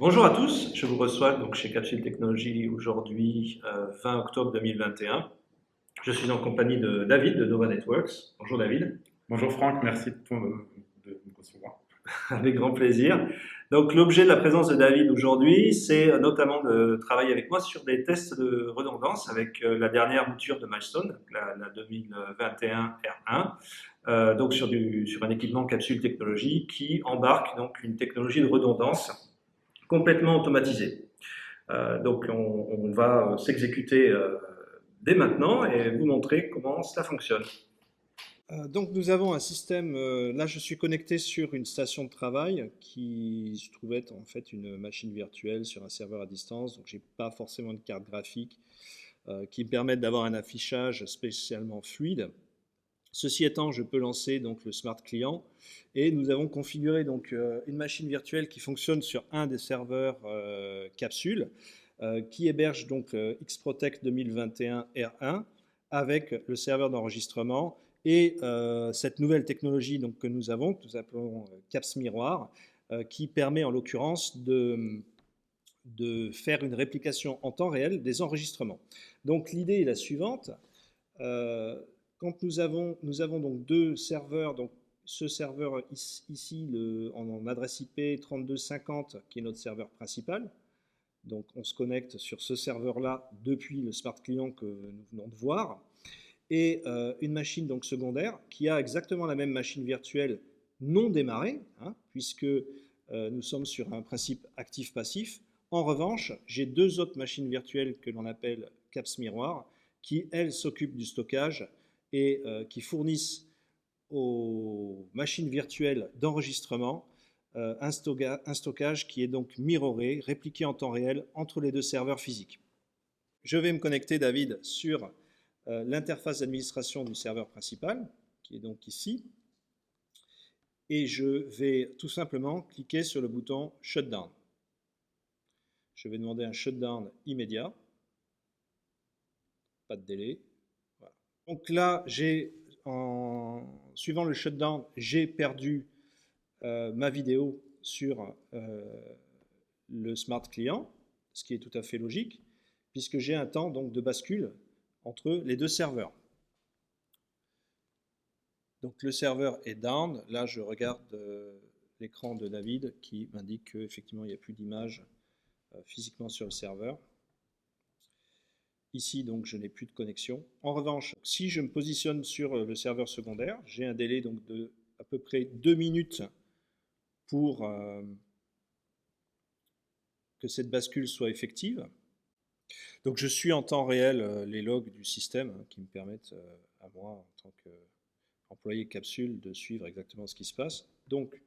Bonjour à tous, je vous reçois donc chez Capsule Technologies aujourd'hui, 20 octobre 2021. Je suis en compagnie de David de Nova Networks. Bonjour David. Bonjour Franck, merci de me recevoir. Avec grand plaisir. Donc l'objet de la présence de David aujourd'hui, c'est notamment de travailler avec moi sur des tests de redondance avec la dernière mouture de Milestone, la 2021 R1. Donc sur un équipement Capsule Technologies qui embarque donc une technologie de redondance complètement automatisée. Donc on va s'exécuter dès maintenant et vous montrer comment cela fonctionne. Donc nous avons un système, là je suis connecté sur une station de travail qui se trouve être en fait une machine virtuelle sur un serveur à distance, donc j'ai pas forcément de carte graphique qui me permettent d'avoir un affichage spécialement fluide. Ceci étant, je peux lancer donc le Smart Client et nous avons configuré donc une machine virtuelle qui fonctionne sur un des serveurs capsules qui héberge donc Xprotect 2021 R1 avec le serveur d'enregistrement et cette nouvelle technologie donc, que nous avons, que nous appelons Caps Miroir, qui permet en l'occurrence de faire une réplication en temps réel des enregistrements. Donc l'idée est la suivante. Quand nous avons donc deux serveurs, donc ce serveur ici en adresse IP 3250 qui est notre serveur principal. Donc on se connecte sur ce serveur-là depuis le Smart Client que nous venons de voir. Et une machine donc secondaire qui a exactement la même machine virtuelle non démarrée, hein, puisque nous sommes sur un principe actif-passif. En revanche, j'ai deux autres machines virtuelles que l'on appelle Caps Miroir, qui, elles, s'occupent du stockage et qui fournissent aux machines virtuelles d'enregistrement un stockage qui est donc mirroré, répliqué en temps réel entre les deux serveurs physiques. Je vais me connecter, David, sur l'interface d'administration du serveur principal, qui est donc ici, et je vais tout simplement cliquer sur le bouton Shutdown. Je vais demander un shutdown immédiat, pas de délai. Voilà. Donc là, suivant le shutdown, j'ai perdu ma vidéo sur le Smart Client, ce qui est tout à fait logique, puisque j'ai un temps donc, de bascule entre les deux serveurs. Donc le serveur est down. Là, je regarde l'écran de David qui m'indique qu'effectivement, il n'y a plus d'image physiquement sur le serveur. Ici, donc, je n'ai plus de connexion. En revanche, si je me positionne sur le serveur secondaire, j'ai un délai donc, de à peu près 2 minutes pour que cette bascule soit effective. Donc je suis en temps réel les logs du système hein, qui me permettent à moi, en tant qu'employé capsule, de suivre exactement ce qui se passe. Donc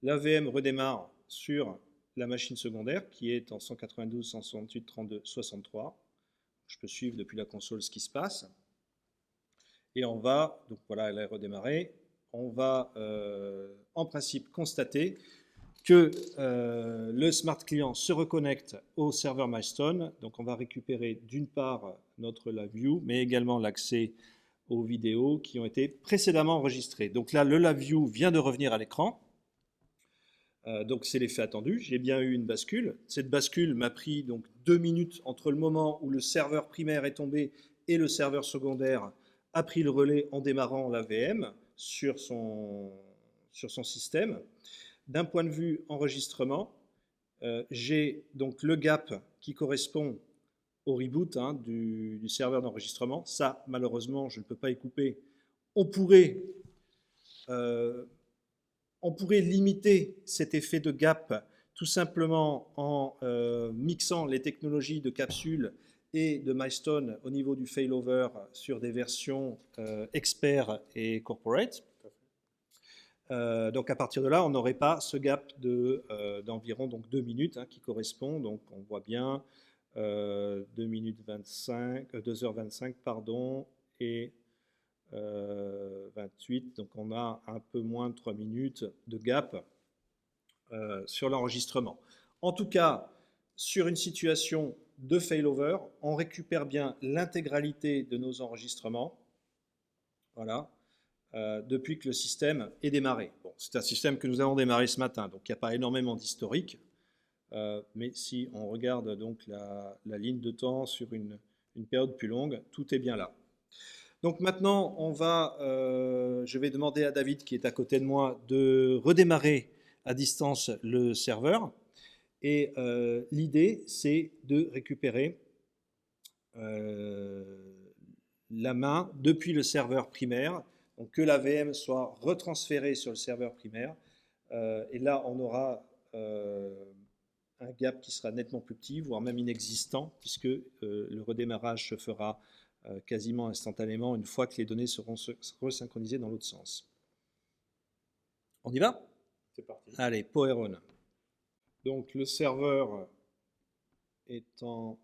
l'AVM redémarre sur la machine secondaire qui est en 192, 168, 32, 63. Je peux suivre depuis la console ce qui se passe. Et on va, donc voilà, elle a redémarré, on va en principe constater que le Smart Client se reconnecte au serveur Milestone. Donc on va récupérer d'une part notre LabVIEW, mais également l'accès aux vidéos qui ont été précédemment enregistrées. Donc là, le LabVIEW vient de revenir à l'écran. Donc c'est l'effet attendu. J'ai bien eu une bascule. Cette bascule m'a pris donc 2 minutes entre le moment où le serveur primaire est tombé et le serveur secondaire a pris le relais en démarrant l'AVM sur son système. D'un point de vue enregistrement, j'ai donc le gap qui correspond au reboot hein, du serveur d'enregistrement. Ça, malheureusement, je ne peux pas y couper. On pourrait limiter cet effet de gap tout simplement en mixant les technologies de capsule et de Milestone au niveau du failover sur des versions expert et corporate. Donc à partir de là, on n'aurait pas ce gap d'environ 2 minutes hein, qui correspond, donc on voit bien 2 minutes 25, 2h25 pardon, et 28, donc on a un peu moins de 3 minutes de gap sur l'enregistrement. En tout cas, sur une situation de failover, on récupère bien l'intégralité de nos enregistrements. Voilà. Depuis que le système est démarré. Bon, c'est un système que nous avons démarré ce matin, donc il n'y a pas énormément d'historique. Mais si on regarde donc la ligne de temps sur une période plus longue, tout est bien là. Donc maintenant, je vais demander à David, qui est à côté de moi, de redémarrer à distance le serveur. Et l'idée, c'est de récupérer la main depuis le serveur primaire, donc que la VM soit retransférée sur le serveur primaire. Et là, on aura un gap qui sera nettement plus petit, voire même inexistant, puisque le redémarrage se fera quasiment instantanément une fois que les données seront resynchronisées dans l'autre sens. On y va? C'est parti. Allez, power on. Donc le serveur est en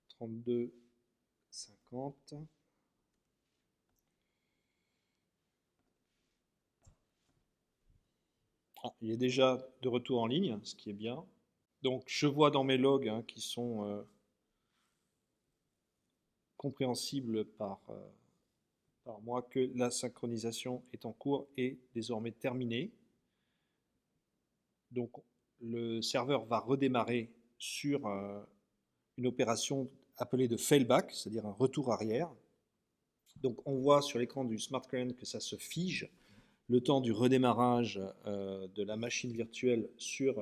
3250. Il est déjà de retour en ligne, ce qui est bien. Donc je vois dans mes logs qui sont compréhensibles par moi que la synchronisation est en cours et désormais terminée. Donc le serveur va redémarrer sur une opération appelée de failback, c'est-à-dire un retour arrière. Donc on voit sur l'écran du Smart Client que ça se fige le temps du redémarrage de la machine virtuelle sur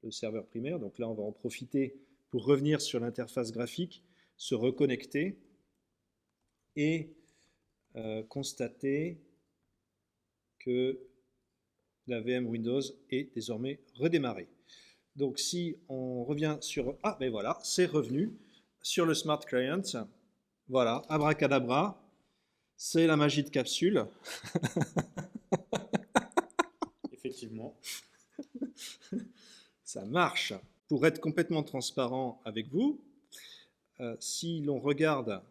le serveur primaire. Donc là, on va en profiter pour revenir sur l'interface graphique, se reconnecter et constater que la VM Windows est désormais redémarrée. Donc si on revient sur... Ah, ben voilà, c'est revenu sur le Smart Client. Voilà, abracadabra, c'est la magie de capsule. Effectivement. Ça marche. Pour être complètement transparent avec vous, si l'on regarde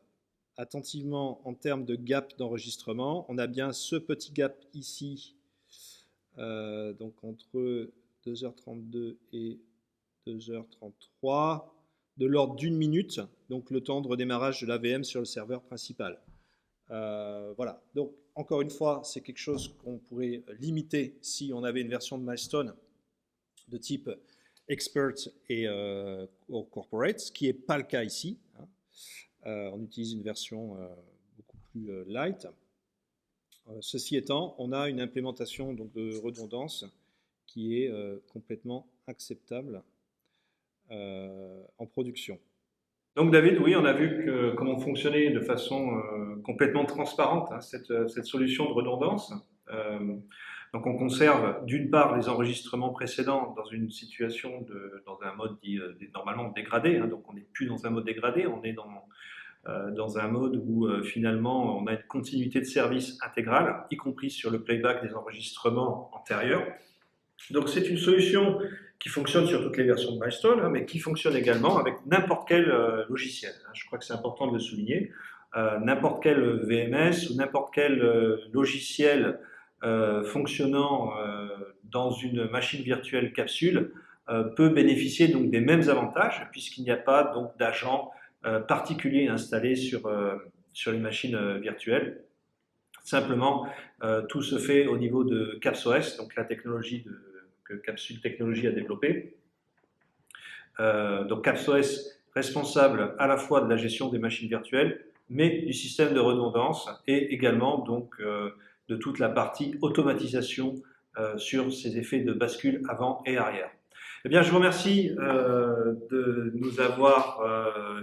attentivement en termes de gap d'enregistrement, on a bien ce petit gap ici, donc entre 2h32 et 2h33, de l'ordre d'une minute, donc le temps de redémarrage de la VM sur le serveur principal. Voilà, donc encore une fois, c'est quelque chose qu'on pourrait limiter si on avait une version de Milestone de type Expert et Corporate, ce qui n'est pas le cas ici. On utilise une version beaucoup plus light. Ceci étant, on a une implémentation donc, de redondance qui est complètement acceptable en production. Donc David, oui, on a vu comment fonctionnait de façon complètement transparente cette solution de redondance. Donc on conserve d'une part les enregistrements précédents dans une situation dans un mode dit normalement dégradé. Donc on n'est plus dans un mode dégradé, on est dans un mode où finalement on a une continuité de service intégrale, y compris sur le playback des enregistrements antérieurs. Donc c'est une solution qui fonctionne sur toutes les versions de Milestone, mais qui fonctionne également avec n'importe quel logiciel. Je crois que c'est important de le souligner. N'importe quel VMS ou n'importe quel logiciel fonctionnant dans une machine virtuelle capsule peut bénéficier donc des mêmes avantages, puisqu'il n'y a pas donc d'agent particulier installé sur les machines virtuelles. Simplement, tout se fait au niveau de CapsOS, donc la technologie que Capsule Technologies a développée. Donc CapsOS responsable à la fois de la gestion des machines virtuelles, mais du système de redondance et également donc de toute la partie automatisation sur ces effets de bascule avant et arrière. Eh bien, je vous remercie de nous avoir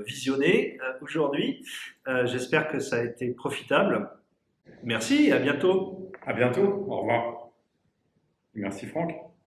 visionnés aujourd'hui. J'espère que ça a été profitable. Merci et à bientôt. À bientôt. Au revoir. Merci Franck.